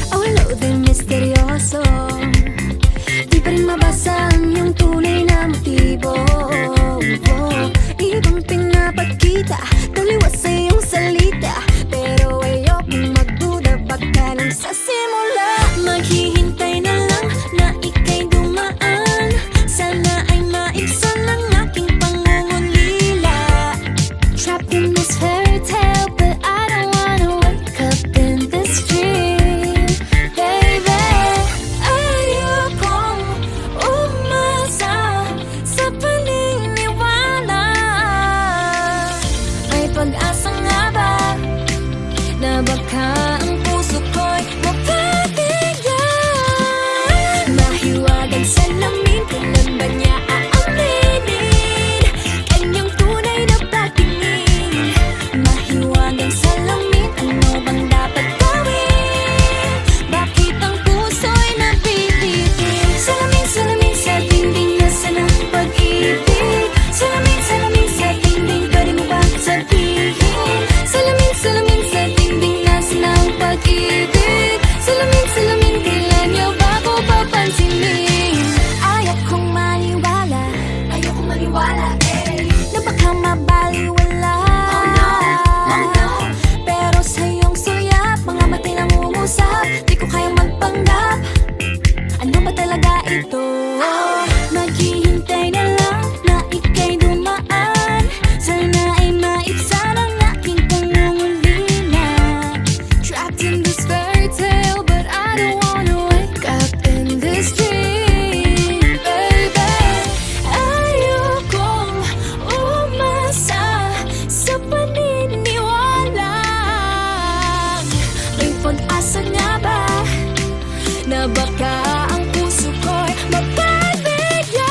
Awalo din misteryoso, di pa rin mabasa ang iyong tunay na motibo. Ibang pinapakita, taliwas sa iyong salita, pero ayokong magduda, baka lang sa simula. Maghihintay na lang na ika'y dumaan, sana ay maibsan ang aking pangungulila. Trapped in this fairy tale, but I don't wanna wake up in this dream. Baby, ayokong umasa sa paniniwala. May pag-asa nga ba na baka ang puso ko'y mapabigyan? Mahiwagang salamin, kailan ba niya aaminin kanyang tunay na patingin? Mahiwagang salamin, ano bang dapat gawin? Bakit ang puso'y nabibitin? Salamin, salamin sa dingding, nasa ng pag-ibig. Salamin, salamin sa dingding, pwede mo bang sabihin? Salamin, salamin sa dingding, nasa ng pag-ibig. Salamin, salamin, kailan niyo ba ko papansinin? Ayokong maniwala, na baka mabaliwala. Oh no, pero sa iyong suyap, mga mata'y nangungusap, di ko kayang magpanggap. Ano ba talaga ito? Maghihintay na lang na ika'y dumaan, sana ay maibsan ang aking pangungulila. Trapped in this fairy tale, but I don't wanna wake up in this dream. Baby, ayokong umasa sa paniniwala. May pag-asa nga ba na baka ang puso ko'y mapabigyan?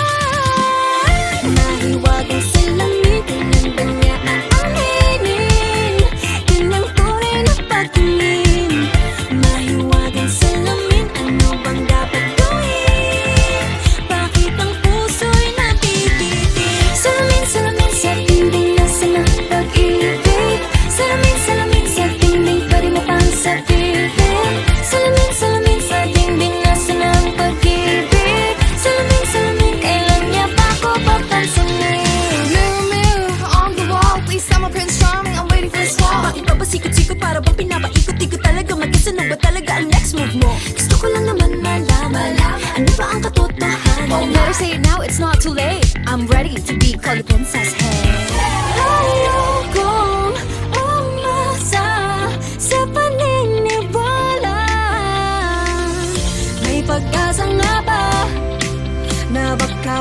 Mahiwagang salamin, kailan ba niya aaminin kanyang tunay na patingin? Mahiwagang salamin, ano bang dapat gawin? Bakit ang puso'y nabibitin? Salamin, salamin sa dingding, nasa ng pag-ibig. Salamin, salamin sa dingding, pwede mo pang sabihin? Salamin, salamin sa dingding, nasa ng pag-ibig. Salamin, salamin, kailan niya ba ko papansinin? Mirror, mirror on the wall, please tell my Prince Charming I'm waiting for his call. Bakit ba pasikot-sikot, para bang pinapaikot-ikot talaga? Mag-isa ano ba talaga ang next move mo? Gusto ko lang naman malaman, ano ba ang katotohanan? Better say it now, it's not too late. I'm ready to be called a princess, hey. Ayokong umasa sa paniniwala. May pag-asa nga ba na baka